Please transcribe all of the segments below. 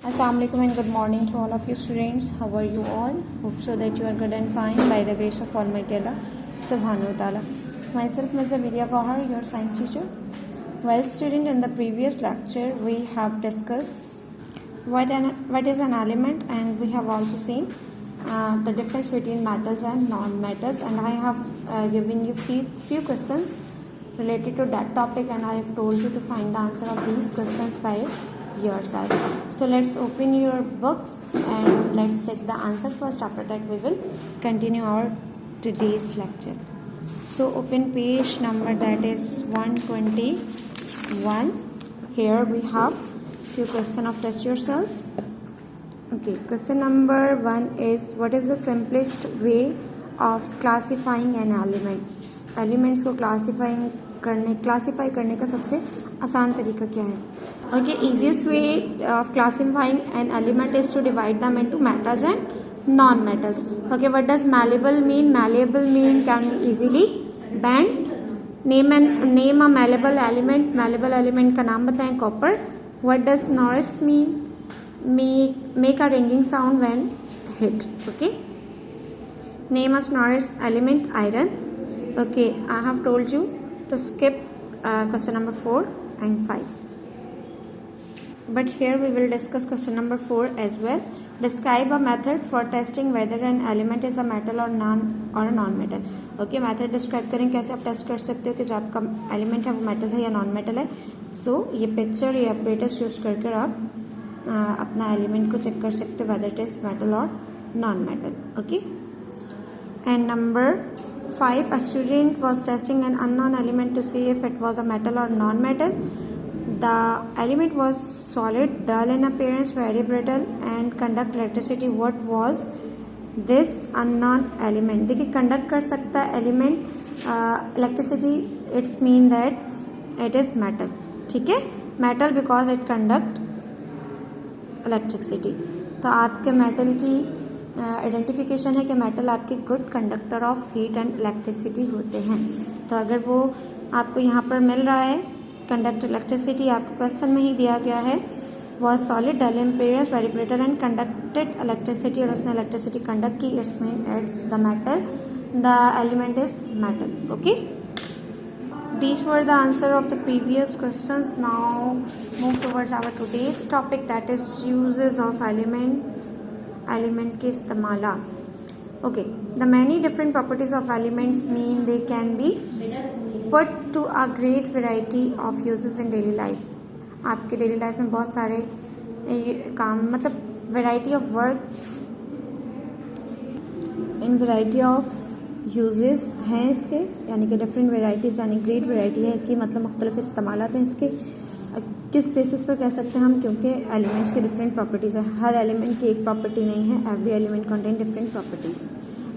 Assalamualaikum and good morning to all of you students. How are you all? Hope so that you are good and fine by the grace of Almighty Allah Subhanahu wa Ta'ala. Myself Ms. Vidya Gauhar, your science teacher. Well, student, in the previous lecture we have discussed what is an element, and we have also seen the difference between metals and non-metals, and I have given you few questions related to that topic, and I have told you to find the answer of these questions by yourself. So let's open your books and let's check the answer first. After that we will continue our today's lecture. So open page number, that is 121. Here we have few questions of test yourself. Okay, question number 1 is, what is the simplest way of classifying an element? Elements को classify करने का सबसे आसान तरीका क्या है? Okay, easiest way of classifying an element is to divide them into metals and non-metals. Okay, what does malleable mean? Malleable mean can be easily bent. Name a malleable element. Malleable element का नाम बताएं. Copper. What does Norris mean? Make a ringing sound when hit. Okay. Name a Norris element. Iron. Okay, I have told you to skip question number 4 and 5. But here we will discuss question number 4 as well. Describe a method for testing whether an element is a metal or a non-metal. Okay, method describe करें कैसे आप test कर सकते हो कि जो आपका element है वो मेटल है या नॉन मेटल है. सो ये पिक्चर या apparatus यूज करके आप अपना एलिमेंट को चेक कर सकते हो whether it is metal or non-metal. Okay. And number 5, a student was testing an unknown element to see if it was a metal or non-metal. The element was solid, dull in appearance, very brittle, and conduct electricity. What was this unknown element? देखिए conduct कर सकता है element electricity. It's mean that it is metal. ठीक है, metal because it conduct electricity. तो आपके metal की identification है कि मेटल आपके good conductor of heat and electricity होते हैं. तो अगर वो आपको यहाँ पर मिल रहा है कंडक्ट इलेक्ट्रिसिटी, आपको क्वेश्चन में ही दिया गया है, was solid, dull impervious, very brittle and conducted electricity, और उसने इलेक्ट्रिसिटी कंडक्ट की, it's mean it's the metal, the element is metal. Okay, these were the answer of the previous questions. Now move towards our today's topic, that is uses of elements. Element के इस्तेमाला. Okay, the many different properties of elements mean they can be put to a great variety of uses in daily life. आपके daily life में बहुत सारे काम, मतलब variety of work in variety of uses हैं इसके, यानी कि different varieties, यानी great variety है इसकी, मतलब मुख्तलिफ इस्तेमालात हैं इसके. किस बेसिस पर कह सकते हैं हम, क्योंकि एलिमेंट्स की डिफरेंट प्रॉपर्टीज़ है, हर एलिमेंट की एक प्रॉपर्टी नहीं है, every element contain different properties.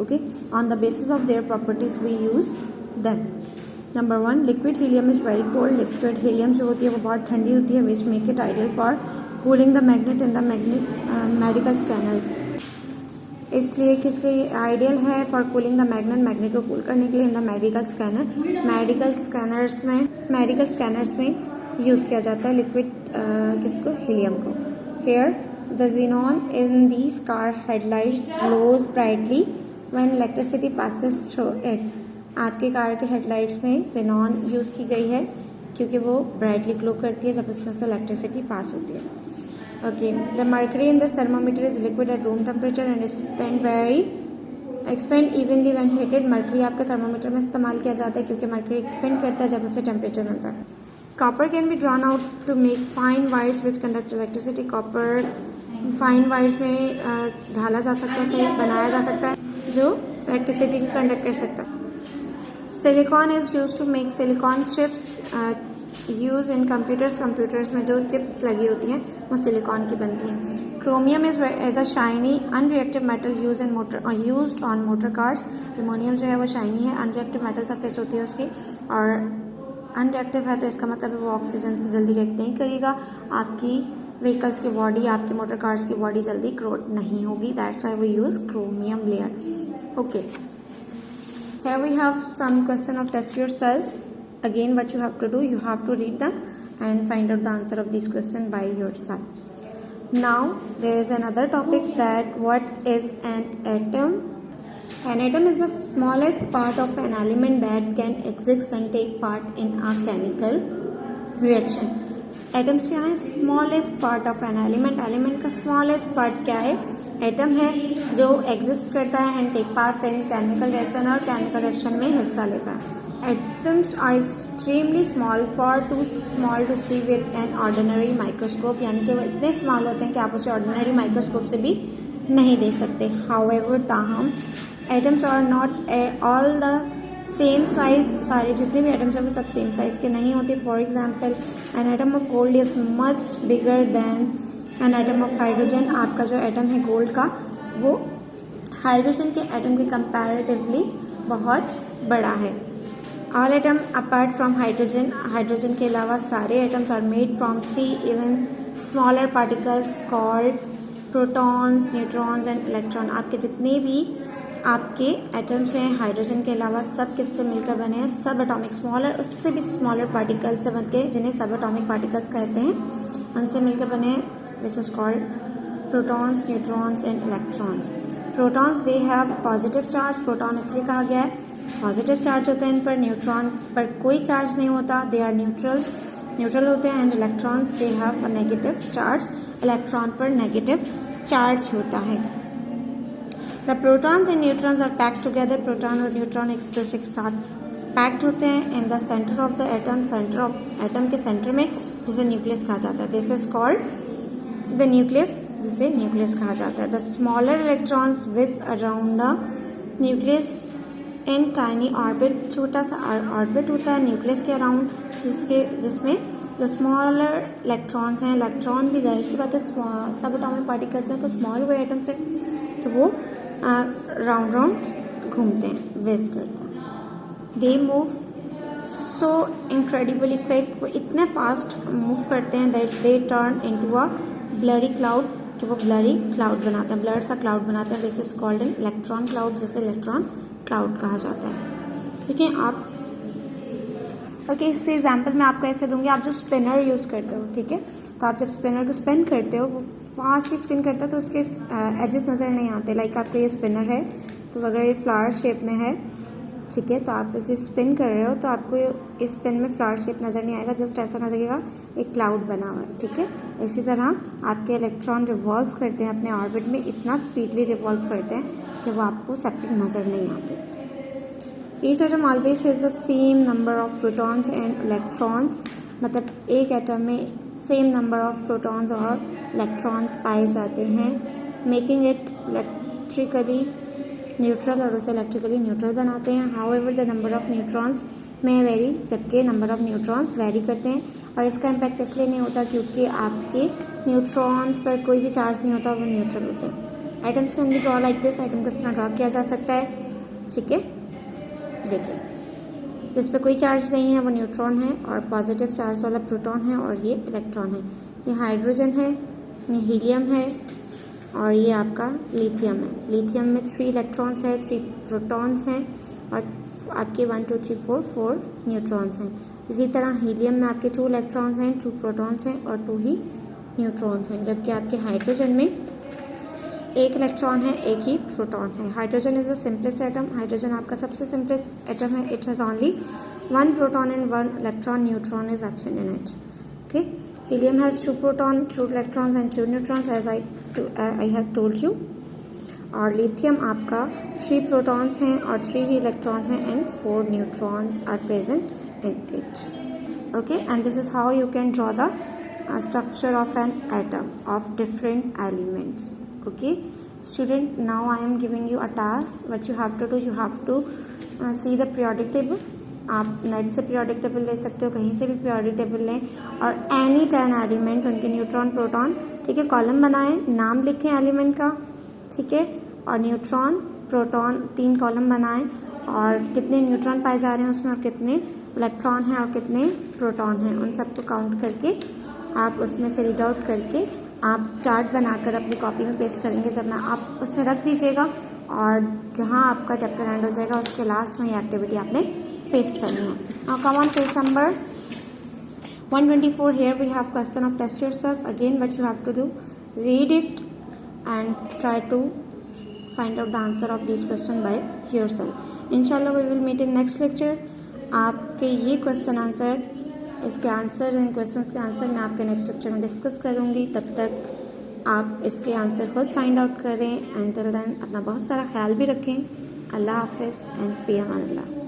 Okay, on the basis of their properties we use them. Number 1, liquid helium is very cold. Liquid helium जो होती है वो बहुत ठंडी होती है, which make it ideal for cooling the magnet in the medical scanner. इसलिए किस लिए आइडियल है? फॉर कूलिंग द मैग्नेट को कूल करने के लिए in the medical scanner. Medical scanners में यूज़ किया जाता है लिक्विड किसको? हीलियम को. Here the xenon in these car headlights glows brightly when electricity passes through it. आपके कार के हेडलाइट्स में xenon यूज़ की गई है क्योंकि वो ब्राइटली ग्लो करती है जब उसमें से इलेक्ट्रिसिटी पास होती है. Okay, the mercury in this thermometer is liquid at room temperature and expand evenly when heated. Mercury आपका थर्मोमीटर में इस्तेमाल किया जाता है क्योंकि मर्करी एक्सपेंड करता है जब उसे टेम्परेचर मिलता है. Copper can be drawn out to make fine wires which conduct electricity. Copper fine wires में ढाला जा सकता है, उसे बनाया जा सकता है जो इलेक्ट्रिसिटी को कंडक्ट कर सकता है. Silicon is used to make silicon chips used in computers. Computers में जो चिप्स लगी होती हैं वो सिलिकॉन की बनती हैं. Chromium is as a shiny unreactive metal used on motor cars. Ammonium जो है वो shiny है, unreactive metal surface होती है उसकी, और अनरिएक्टिव है तो इसका मतलब वो ऑक्सीजन से जल्दी रिएक्ट नहीं करेगा. आपकी व्हीकल्स की बॉडी, आपकी मोटर कार्स की बॉडी जल्दी ग्रो नहीं होगी. That's why we use chromium layer. Okay, here we have some question of test yourself. Again what you have to do, you have to read them and find out the answer of these questions by yourself. Now there is another topic, that what is an atom. An atom is the smallest part of an element that can exist and take part in a chemical reaction. Atoms क्या है? Smallest part of an element. Element का smallest part क्या है? Atom है, जो exist करता है and take part in chemical reaction और केमिकल रिएक्शन में हिस्सा लेता है. Atoms are extremely small, for too small to see with an ordinary microscope, यानी कि वो इतने स्मॉल होते हैं कि आप उसे ऑर्डिनरी माइक्रोस्कोप से भी नहीं देख सकते. हाउएवर, ताहम, atoms are not all the same size. सारे जितने भी एटम्स हैं वो सब सेम साइज के नहीं होते. For example, an atom of gold is much bigger than an atom of hydrogen. आपका जो एटम है गोल्ड का, वो हाइड्रोजन के एटम के कंपैरेटिवली बहुत बड़ा है. All atom apart from hydrogen, hydrogen के अलावा सारे atoms are made from 3 even smaller particles called protons, neutrons and electron. आपके जितने भी आपके एटम्स हैं हाइड्रोजन के अलावा, सब किससे मिलकर बने हैं? सब एटॉमिक, स्मॉलर, उससे भी स्मॉलर पार्टिकल्स से बनके, जिन्हें सब एटॉमिक पार्टिकल्स कहते हैं, उनसे मिलकर बने हैं, which is called protons, neutrons and electrons. Protons, they have positive charge. Proton इसलिए कहा गया है, पॉजिटिव चार्ज होता है इन पर. न्यूट्रॉन पर कोई चार्ज नहीं होता, दे आर न्यूट्रल्स, न्यूट्रल होते हैं. And electrons, they have a negative charge, electron पर नेगेटिव चार्ज होता है. The protons and neutrons are packed together. Proton और न्यूट्रॉन एक दूसरे के साथ पैक्ड होते हैं in the center of the atom. Center of atom के सेंटर में, जिसे न्यूक्लियस कहा जाता है. This is called the nucleus, जिसे न्यूक्लियस कहा जाता है. The smaller electrons whizz around the nucleus in tiny orbit. छोटा सा ऑर्बिट होता है न्यूक्लियस के अराउंड, जिसमें जो स्मॉलर इलेक्ट्रॉन्स हैं, इलेक्ट्रॉन भी जाहिर सी बात है सब एटॉमिक पार्टिकल्स हैं, तो स्मॉल हुए एटम्स हैं, तो वो राउंड राउंड घूमते हैं, विज करते हैं. They move so incredibly quick. वो इतने फास्ट मूव करते हैं that they turn into a blurry cloud, कि वो ब्लरी क्लाउड बनाते हैं, ब्लर सा क्लाउड बनाते हैं. This is called an electron cloud, जिसे इलेक्ट्रॉन क्लाउड कहा जाता है. ठीक है, आप ओके, इससे एग्जाम्पल मैं आपको ऐसे दूंगी. आप जो स्पिनर यूज़ करते हो, ठीक है, तो आप जब स्पिनर को स्पिन करते हो, वो फास्टली स्पिन करता है, तो उसके एजेस नज़र नहीं आते. लाइक आपका ये स्पिनर है, तो अगर ये फ्लावर शेप में है, ठीक है, तो आप इसे स्पिन कर रहे हो, तो आपको इस स्पिन में फ्लावर शेप नज़र नहीं आएगा, जस्ट ऐसा नजर लगेगा एक क्लाउड बना हुआ है. ठीक है, इसी तरह आपके इलेक्ट्रॉन रिवॉल्व करते हैं अपने ऑर्बिट में, इतना स्पीडली रिवॉल्व करते हैं कि वो आपको सेपरेट नज़र नहीं आते. Each atom always has the same number of protons and electrons. मतलब एक एटम में सेम नंबर ऑफ प्रोटॉन्स और इलेक्ट्रॉन्स पाए जाते हैं, मेकिंग इट इलेक्ट्रिकली न्यूट्रल, और उसे इलेक्ट्रिकली न्यूट्रल बनाते हैं. However, the number of neutrons में वेरी, जबकि नंबर ऑफ न्यूट्रॉन्स वेरी करते हैं. और इसका इम्पैक्ट इसलिए नहीं होता क्योंकि आपके न्यूट्रॉन्स पर कोई भी चार्ज नहीं होता, वो न्यूट्रल होते हैं. Items can be draw like this. Item को इस तरह ड्रॉ किया जा सकता है. ठीक है, देखिए, जिस पे कोई चार्ज नहीं है वो न्यूट्रॉन है, और पॉजिटिव चार्ज वाला प्रोटॉन है, और ये इलेक्ट्रॉन है. ये हाइड्रोजन है, ये हीलियम है, और ये आपका लिथियम है. लिथियम में 3 इलेक्ट्रॉन्स है, 3 प्रोटॉन्स हैं, और आपके 1 2 3 4 न्यूट्रॉन्स हैं. इसी तरह हीलियम में आपके 2 इलेक्ट्रॉन्स हैं, 2 प्रोटॉन्स हैं, और 2 ही न्यूट्रॉन्स हैं. जबकि आपके हाइड्रोजन में 1 इलेक्ट्रॉन है, 1 ही प्रोटॉन है. Hydrogen is the simplest atom. Hydrogen आपका सबसे सिंपलेस्ट एटम है. It has only 1 proton and 1 electron. Neutron is absent in it. Okay, helium has 2 proton, 2 electrons and 2 neutrons, as I have told you. और lithium आपका 3 protons हैं और 3 ही electrons हैं, and 4 neutrons are present in it. Okay, and this is how you can draw the structure of an atom of different elements. Okay, student, now I am giving you a task. What you have to do, you have to see the periodic table. आप net से periodic table ले सकते हो, कहीं से भी periodic table लें, और any 10 elements, उनके न्यूट्रॉन, प्रोटॉन, ठीक है, कॉलम बनाएं, नाम लिखें एलिमेंट का, ठीक है, और न्यूट्रॉन, प्रोटॉन 3 कॉलम बनाएं, और कितने न्यूट्रॉन पाए जा रहे हैं उसमें, और कितने इलेक्ट्रॉन हैं और कितने प्रोटॉन हैं, उन सबको काउंट करके आप उसमें से रीड आउट करके आप चार्ट बनाकर अपनी कॉपी में पेस्ट करेंगे. जब मैं आप उसमें रख दीजिएगा, और जहां आपका चैप्टर एंड हो जाएगा उसके लास्ट में ये एक्टिविटी आपने पेस्ट करनी है. Now come on page number 124. Here we have question of test yourself. Again, what you have to do, read it and try to find out the answer of this question by yourself. Inshallah we will meet in next lecture. आपके ये question answer, इसके answer, इन questions के answer मैं आपके next lecture में discuss करूँगी. तब तक आप इसके आंसर खुद फाइंड आउट करें. एंड टिल देन अपना बहुत सारा ख्याल भी रखें. अल्लाह हाफिज़ एंड फ़ी अमान अल्लाह.